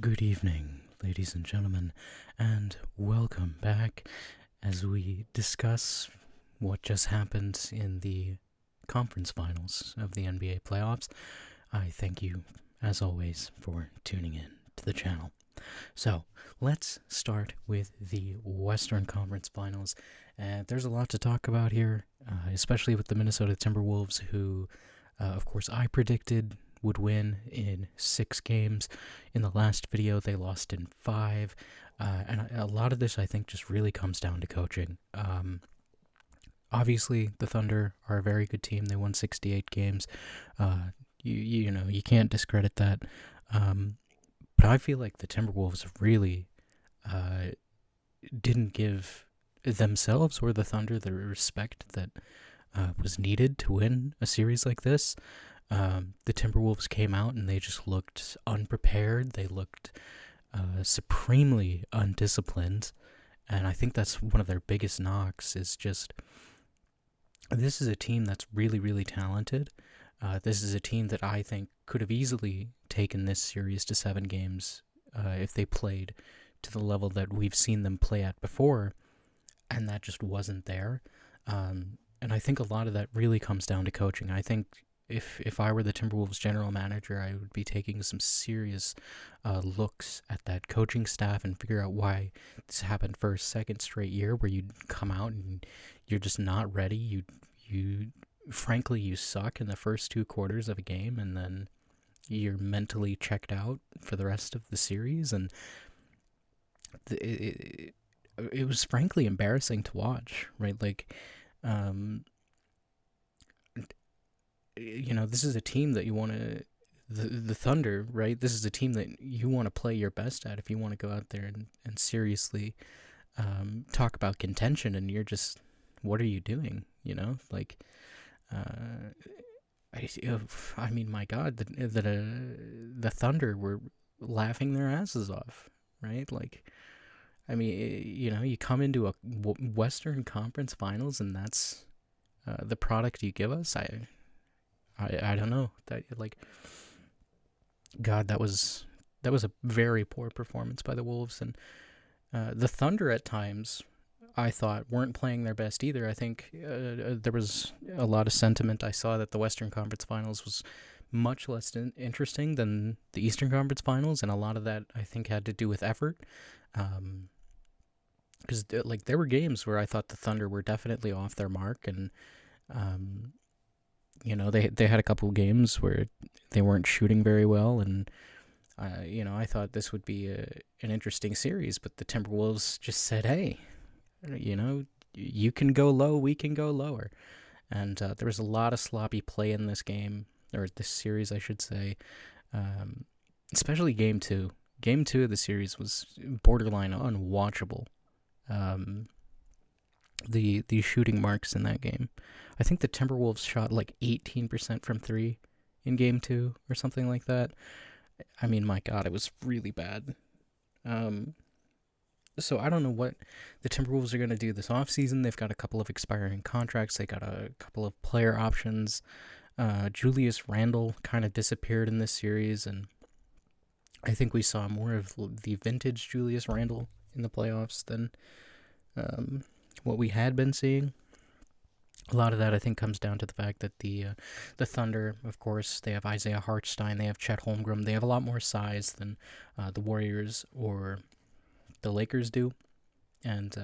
Good evening, ladies and gentlemen, and welcome back as we discuss what just happened in the conference finals of the NBA playoffs. I thank you, as always, for tuning in to the channel. So, let's start with the Western Conference Finals. There's a lot to talk about here, especially with the Minnesota Timberwolves, who, of course, I predicted would win in 6 games. In the last video, they lost in 5. And a lot of this, I think, just really comes down to coaching. Obviously, the Thunder are a very good team. They won 68 games. You can't discredit that. But I feel like the Timberwolves really didn't give themselves or the Thunder the respect that was needed to win a series like this. The Timberwolves came out and they just looked unprepared. They looked supremely undisciplined. And I think that's one of their biggest knocks is just, this is a team that's really, really talented. This is a team that I think could have easily taken this series to 7 games if they played to the level that we've seen them play at before, and that just wasn't there. And I think a lot of that really comes down to coaching. I think if I were the Timberwolves general manager, I would be taking some serious looks at that coaching staff and figure out why this happened for a second straight year where you come out and you're just not ready. You frankly, you suck in the first 2 quarters of a game, and then you're mentally checked out for the rest of the series. And it was frankly embarrassing to watch, right? Like, this is a team that you want to, the Thunder, right? This is a team that you want to play your best at if you want to go out there and seriously talk about contention, and you're just, what are you doing? My God, the Thunder were laughing their asses off, right? You come into a Western Conference Finals, and that's the product you give us. I don't know. God, that was a very poor performance by the Wolves, and the Thunder at times, I thought, weren't playing their best either. I think there was a lot of sentiment. I saw that the Western Conference Finals was much less interesting than the Eastern Conference Finals, and a lot of that, I think, had to do with effort. Because there were games where I thought the Thunder were definitely off their mark, and they had a couple of games where they weren't shooting very well, and I thought this would be an interesting series, but the Timberwolves just said, hey, you can go low, we can go lower. And there was a lot of sloppy play in this game, or this series, I should say, especially Game 2. Game 2 of the series was borderline unwatchable. The shooting marks in that game. I think the Timberwolves shot 18% from 3 in Game 2 or something like that. I mean, my God, it was really bad. So I don't know what the Timberwolves are going to do this offseason. They've got a couple of expiring contracts. They got a couple of player options. Julius Randle kind of disappeared in this series, and I think we saw more of the vintage Julius Randle in the playoffs than what we had been seeing. A lot of that, I think, comes down to the fact that the Thunder, of course, they have Isaiah Hartenstein, they have Chet Holmgren, they have a lot more size than the Warriors or the Lakers do, and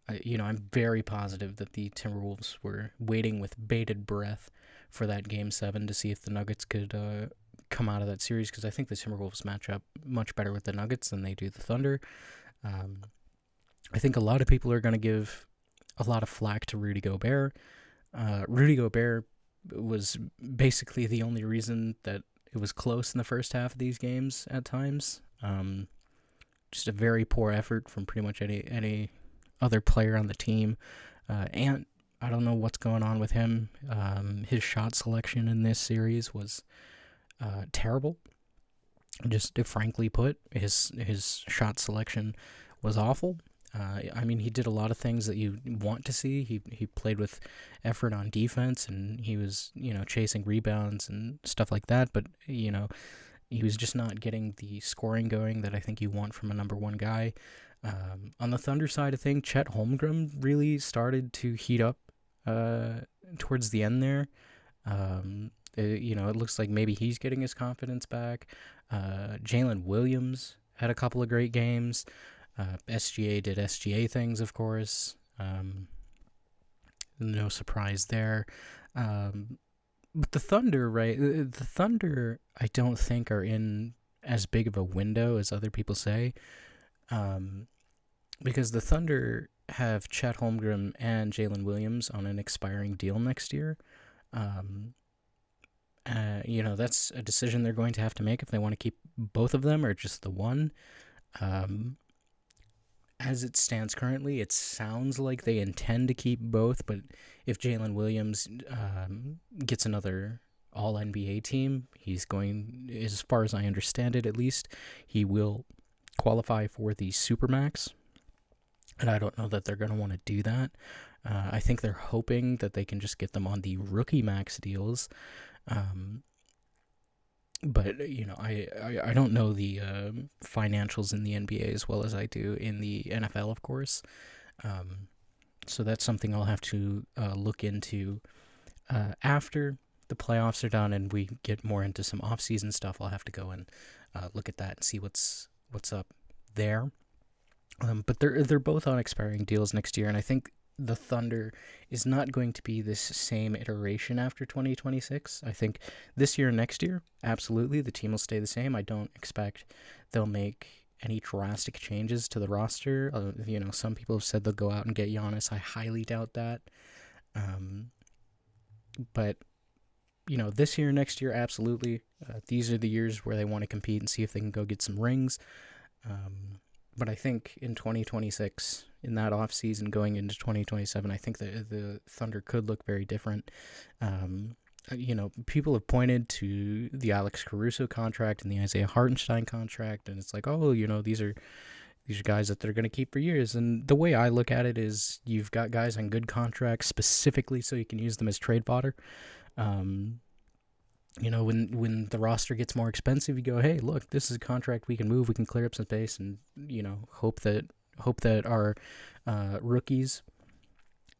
I'm very positive that the Timberwolves were waiting with bated breath for that Game 7 to see if the Nuggets could come out of that series, because I think the Timberwolves match up much better with the Nuggets than they do the Thunder. I think a lot of people are going to give a lot of flack to Rudy Gobert. Rudy Gobert was basically the only reason that it was close in the first half of these games at times. Just a very poor effort from pretty much any other player on the team. And I don't know what's going on with him. His shot selection in this series was terrible. Just frankly put, his shot selection was awful. He did a lot of things that you want to see. He played with effort on defense, and he was, chasing rebounds and stuff like that. But, He was just not getting the scoring going that I think you want from a number one guy. On the Thunder side of things, Chet Holmgren really started to heat up towards the end there. It looks like maybe he's getting his confidence back. Jalen Williams had a couple of great games. SGA did SGA things, of course. No surprise there. But the Thunder, right? The Thunder, I don't think are in as big of a window as other people say. Because the Thunder have Chet Holmgren and Jalen Williams on an expiring deal next year. That's a decision they're going to have to make if they want to keep both of them or just the one. As it stands currently, it sounds like they intend to keep both, but if Jalen Williams gets another All-NBA team, he's going, as far as I understand it at least, he will qualify for the Supermax, and I don't know that they're going to want to do that. I think they're hoping that they can just get them on the rookie max deals. But I don't know the financials in the NBA as well as I do in the NFL, of course. So that's something I'll have to look into after the playoffs are done and we get more into some off-season stuff. I'll have to go and look at that and see what's up there. But they're both on expiring deals next year, and I think the Thunder is not going to be this same iteration after 2026. I think this year and next year, absolutely, the team will stay the same. I don't expect they'll make any drastic changes to the roster. Some people have said they'll go out and get Giannis. I highly doubt that. But this year, next year, absolutely. These are the years where they want to compete and see if they can go get some rings. But I think in 2026, in that offseason going into 2027, I think the Thunder could look very different. People have pointed to the Alex Caruso contract and the Isaiah Hartenstein contract, and it's like, these are guys that they're going to keep for years. And the way I look at it is you've got guys on good contracts specifically so you can use them as trade fodder. When the roster gets more expensive, you go, hey, look, this is a contract we can move, we can clear up some space, and hope that our rookies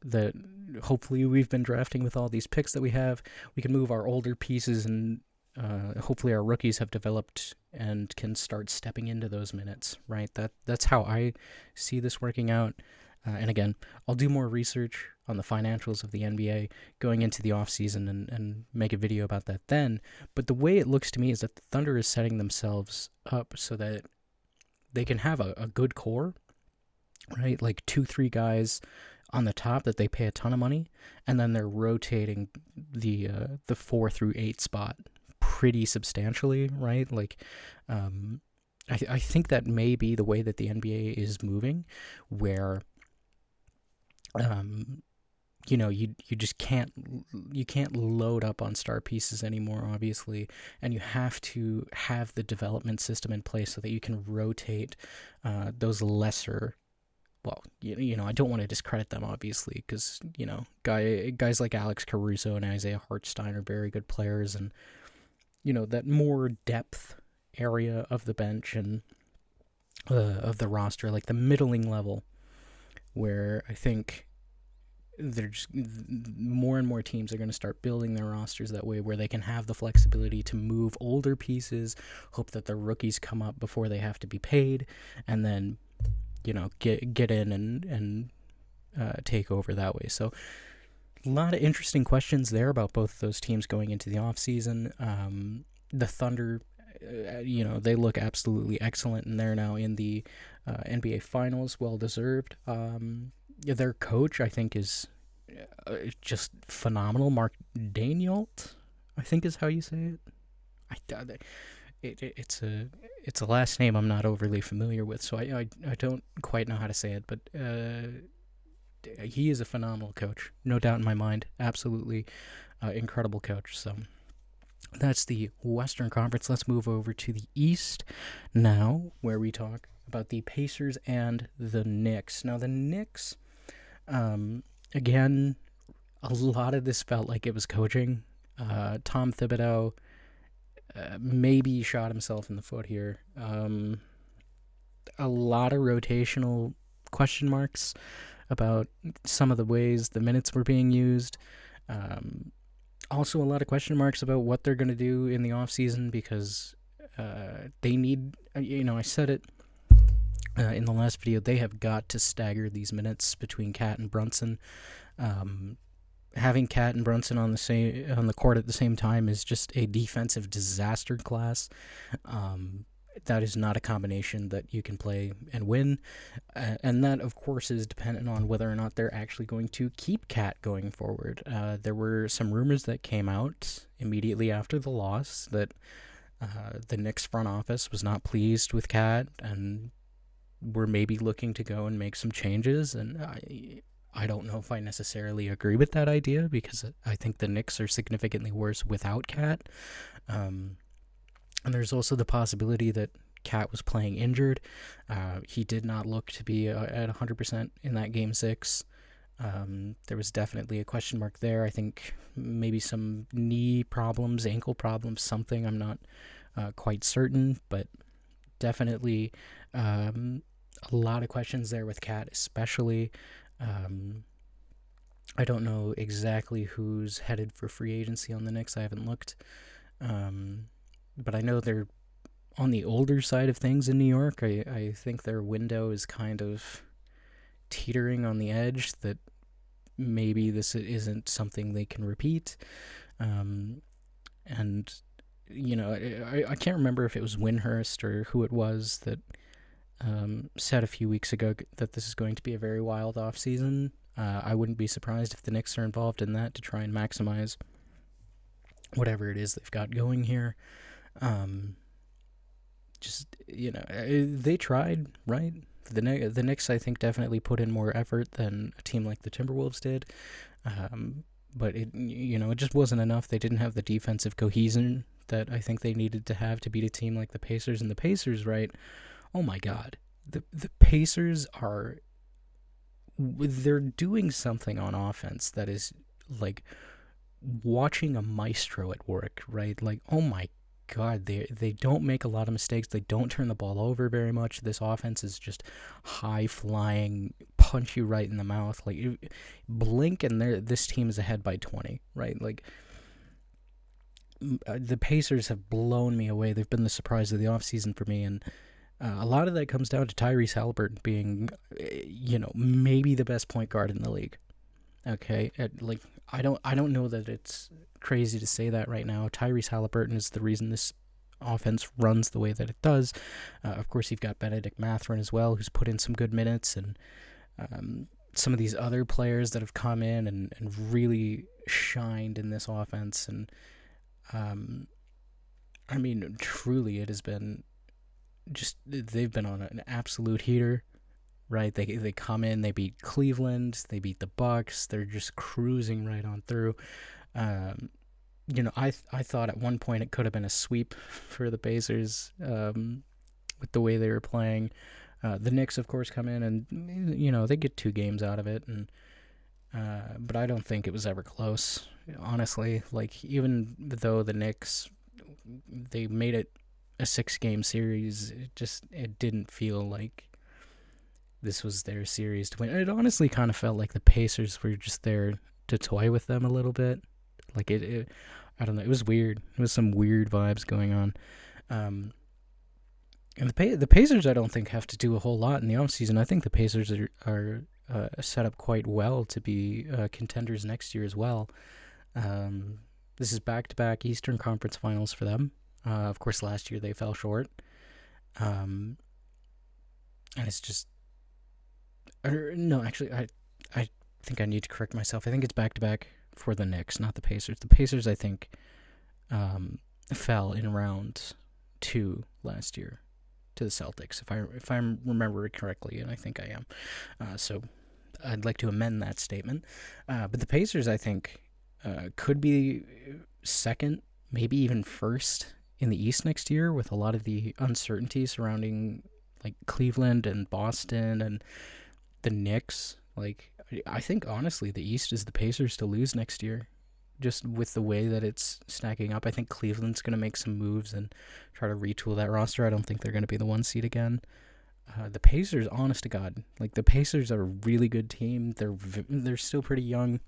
that hopefully we've been drafting with all these picks that we have, we can move our older pieces, and hopefully our rookies have developed and can start stepping into those minutes, right? That's how I see this working out. And again, I'll do more research on the financials of the NBA going into the offseason and make a video about that then. But the way it looks to me is that the Thunder is setting themselves up so that they can have a good core, right? Like 2-3 guys on the top that they pay a ton of money, and then they're rotating the 4 through 8 spot pretty substantially, right? Like, I think that may be the way that the NBA is moving, where you just can't load up on star pieces anymore, obviously, and you have to have the development system in place so that you can rotate those lesser. Well, I don't want to discredit them, obviously, because guys like Alex Caruso and Isaiah Hartenstein are very good players, and that more depth area of the bench and of the roster, like the middling level, where I think they're just more and more teams are going to start building their rosters that way, where they can have the flexibility to move older pieces, hope that the rookies come up before they have to be paid, and then get in and take over that way. So a lot of interesting questions there about both of those teams going into the offseason. The Thunder, they look absolutely excellent, and they're now in the NBA Finals, well-deserved. Their coach, I think, is just phenomenal. Mark Daigneault, I think is how you say it. It's a last name I'm not overly familiar with, so I don't quite know how to say it, but he is a phenomenal coach, no doubt in my mind. Absolutely incredible coach. So that's the Western Conference. Let's move over to the East now, where we talk about the Pacers and the Knicks. Now, the Knicks, again, a lot of this felt like it was coaching. Tom Thibodeau, maybe shot himself in the foot here. A lot of rotational question marks about some of the ways the minutes were being used. Also, a lot of question marks about what they're going to do in the offseason because they need, I said it in the last video, they have got to stagger these minutes between Cat and Brunson. Having Cat and Brunson on the court at the same time is just a defensive disaster class. That is not a combination that you can play and win. And that, of course, is dependent on whether or not they're actually going to keep Cat going forward. There were some rumors that came out immediately after the loss that the Knicks front office was not pleased with Cat and were maybe looking to go and make some changes. And I don't know if I necessarily agree with that idea because I think the Knicks are significantly worse without Cat. And there's also the possibility that Cat was playing injured. He did not look to be at 100% in that Game 6. There was definitely a question mark there. I think maybe some knee problems, ankle problems, something. I'm not quite certain, but definitely a lot of questions there with Cat, especially. I don't know exactly who's headed for free agency on the Knicks. I haven't looked. But I know they're on the older side of things in New York. I think their window is kind of teetering on the edge that maybe this isn't something they can repeat. And, I can't remember if it was Windhurst or who it was that said a few weeks ago that this is going to be a very wild offseason. I wouldn't be surprised if the Knicks are involved in that to try and maximize whatever it is they've got going here. They tried, right? The Knicks, I think, definitely put in more effort than a team like the Timberwolves did. But it just wasn't enough. They didn't have the defensive cohesion that I think they needed to have to beat a team like the Pacers. And the Pacers, right? Oh my God, the Pacers they're doing something on offense that is like watching a maestro at work, right? Like, oh my God, they don't make a lot of mistakes. They don't turn the ball over very much. This offense is just high flying, punch you right in the mouth. Like, you blink and this team is ahead by 20, right? Like, the Pacers have blown me away. They've been the surprise of the offseason for me, and a lot of that comes down to Tyrese Haliburton being, maybe the best point guard in the league. Okay, I don't know that it's crazy to say that right now. Tyrese Haliburton is the reason this offense runs the way that it does. Of course, you've got Benedict Mathurin as well, who's put in some good minutes, and some of these other players that have come in and really shined in this offense. And truly, it has been just, they've been on an absolute heater. Right, they come in, they beat Cleveland, they beat the Bucks. They're just cruising right on through. I thought at one point it could have been a sweep for the Pacers with the way they were playing. The Knicks, of course, come in and they get 2 games out of it, and but I don't think it was ever close. Honestly, like, even though the Knicks, they made it a 6-game series, it didn't feel like this was their series to win. It honestly kind of felt like the Pacers were just there to toy with them a little bit. Like, it I don't know. It was weird. It was some weird vibes going on. And the Pacers, I don't think, have to do a whole lot in the offseason. I think the Pacers are set up quite well to be contenders next year as well. This is back-to-back Eastern Conference Finals for them. Of course, last year they fell short. And it's just... No, actually, I think I need to correct myself. I think it's back-to-back for the Knicks, not the Pacers. The Pacers, I think, fell in round 2 last year to the Celtics, if I remember it correctly, and I think I am. So I'd like to amend that statement. But the Pacers, I think, could be second, maybe even first in the East next year, with a lot of the uncertainty surrounding like Cleveland and Boston and the Knicks. Like, I think honestly the East is the Pacers to lose next year. just with the way that it's stacking up. I think Cleveland's going to make some moves and try to retool that roster. I don't think they're going to be the 1 seed again. The Pacers, honest to God, like the Pacers are a really good team. They're still pretty young.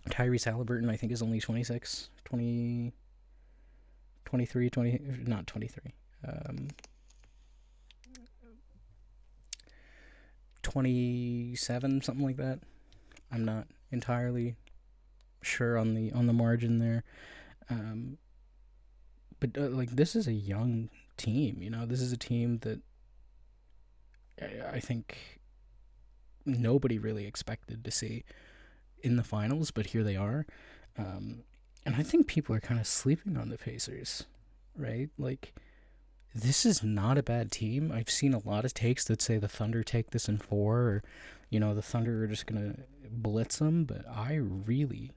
Tyrese Halliburton, I think, is only 26, 20, 23, 20, not 23. 27, something like that. I'm not entirely sure on the margin there. But like this is a young team, This is a team that I think nobody really expected to see in the finals, but here they are. And I think people are kind of sleeping on the Pacers, right? Like, this is not a bad team. I've seen a lot of takes that say the Thunder take this in 4, or, the Thunder are just going to blitz them, but I really,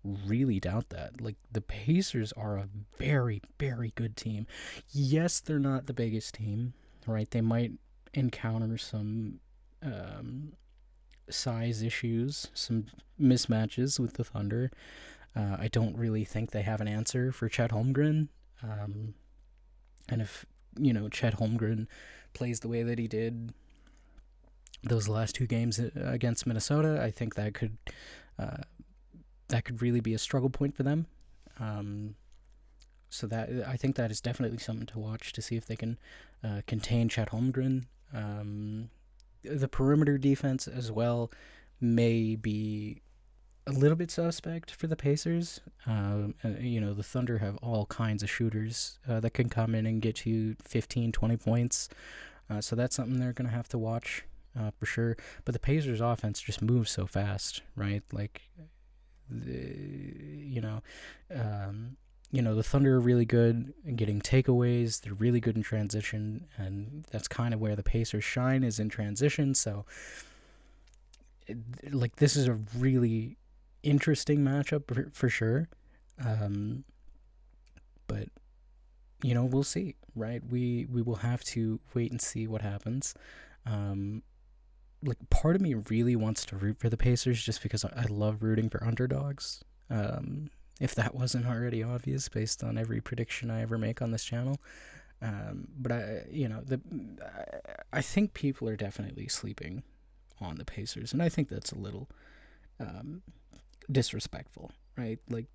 really doubt that. Like, the Pacers are a very, very good team. Yes, they're not the biggest team, right? They might encounter some size issues, some mismatches with the Thunder. I don't really think they have an answer for Chet Holmgren. And if, Chet Holmgren plays the way that he did those last 2 games against Minnesota, I think that could really be a struggle point for them. So that I think that is definitely something to watch to see if they can contain Chet Holmgren. The perimeter defense as well may be a little bit suspect for the Pacers. The Thunder have all kinds of shooters that can come in and get you 15, 20 points. So that's something they're going to have to watch for sure. But the Pacers offense just moves so fast, right? Like, the Thunder are really good in getting takeaways. They're really good in transition, and that's kind of where the Pacers shine, is in transition. So, this is a really interesting matchup for sure. But, we'll see, right? We will have to wait and see what happens. Part of me really wants to root for the Pacers just because I love rooting for underdogs. If that wasn't already obvious based on every prediction I ever make on this channel. But I think people are definitely sleeping on the Pacers, and I think that's a little disrespectful, right? Like,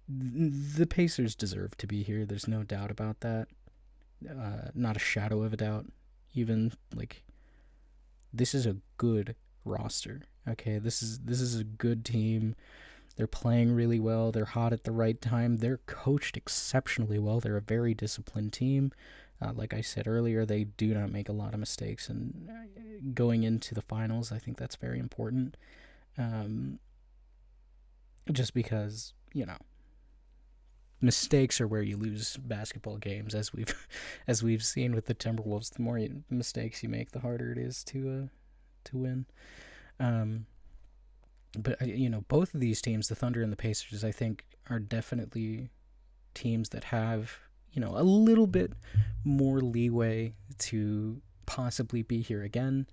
the Pacers deserve to be here. There's no doubt about that. Not a shadow of a doubt. Even, like, this is a good roster. Okay, this is a good team. They're playing really well. They're hot at the right time. They're coached exceptionally well. They're a very disciplined team. Like I said earlier, they do not make a lot of mistakes. And going into the finals, I think that's very important. Just because, mistakes are where you lose basketball games, as we've seen with the Timberwolves. The more mistakes you make, the harder it is to win. But both of these teams, the Thunder and the Pacers, I think are definitely teams that have a little bit more leeway to possibly be here again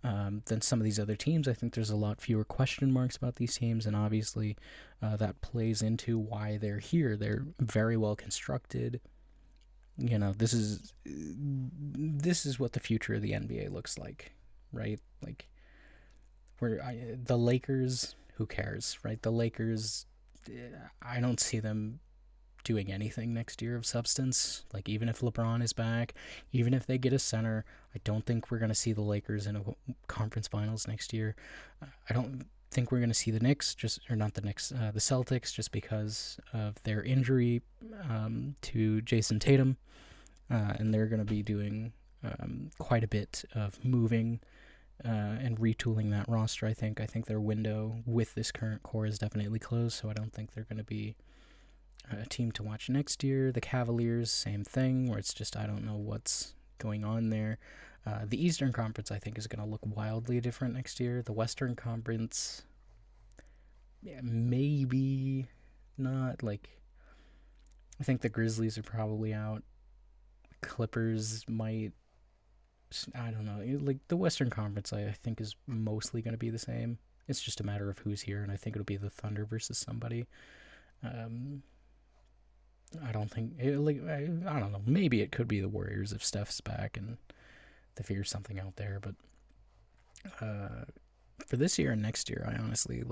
than some of these other teams. I think there's a lot fewer question marks about these teams, and obviously that plays into why they're here. They're very well constructed. This is what the future of the NBA looks like, right? Like, the Lakers, who cares, right? The Lakers, I don't see them doing anything next year of substance. Like, even if LeBron is back, even if they get a center, I don't think we're going to see the Lakers in a conference finals next year. I don't think we're going to see the Celtics, just because of their injury to Jason Tatum. And they're going to be doing quite a bit of moving and retooling that roster. I think their window with this current core is definitely closed, so I don't think they're going to be a team to watch next year. The Cavaliers, same thing, where it's just I don't know what's going on there. The Eastern Conference, I think, is going to look wildly different next year. The Western Conference, maybe not. Like, I think the Grizzlies are probably out. Clippers might. I don't know. Like, the Western Conference, I think, is mostly going to be the same. It's just a matter of who's here, and I think it'll be the Thunder versus somebody. I don't think I don't know. Maybe it could be the Warriors if Steph's back and they figure something out there. But for this year and next year, I honestly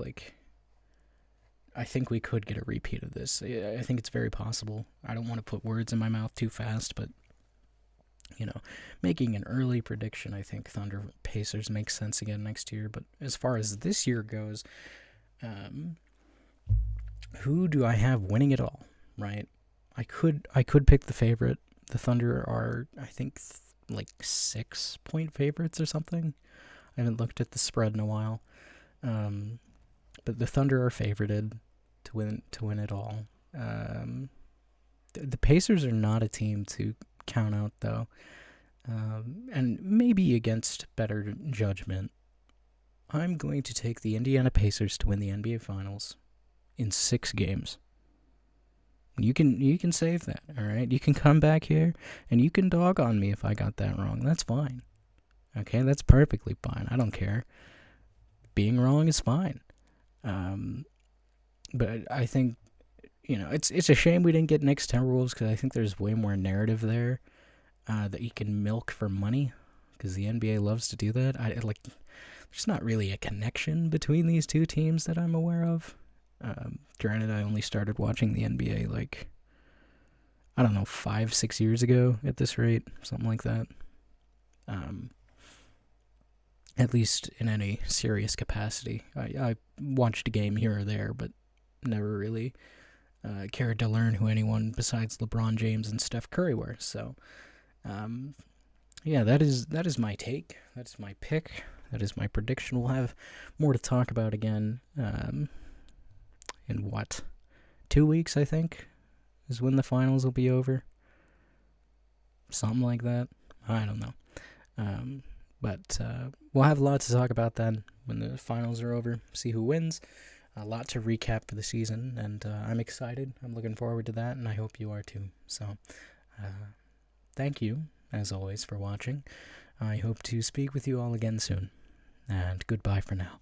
I think we could get a repeat of this. I think it's very possible. I don't want to put words in my mouth too fast, but making an early prediction, I think Thunder Pacers makes sense again next year. But as far as this year goes, who do I have winning it all? Right. I could pick the favorite. The Thunder are, I think, 6-point favorites or something. I haven't looked at the spread in a while. But the Thunder are favorited to win it all. The Pacers are not a team to count out, though. And maybe against better judgment, I'm going to take the Indiana Pacers to win the NBA Finals in 6 games. You can save that, all right? You can come back here and you can dog on me if I got that wrong. That's fine. Okay, that's perfectly fine. I don't care. Being wrong is fine. But I think, it's a shame we didn't get Knicks Timberwolves because I think there's way more narrative there that you can milk for money because the NBA loves to do that. There's not really a connection between these two teams that I'm aware of. Granted, I only started watching the NBA 5-6 years ago at this rate, something like that. At least in any serious capacity. I watched a game here or there, but never really cared to learn who anyone besides LeBron James and Steph Curry were. So, that is my take. That's my pick. That is my prediction. We'll have more to talk about again. In 2 weeks, I think, is when the finals will be over. Something like that. I don't know. But we'll have a lot to talk about then when the finals are over. See who wins. A lot to recap for the season, and I'm excited. I'm looking forward to that, and I hope you are too. So, thank you, as always, for watching. I hope to speak with you all again soon. And goodbye for now.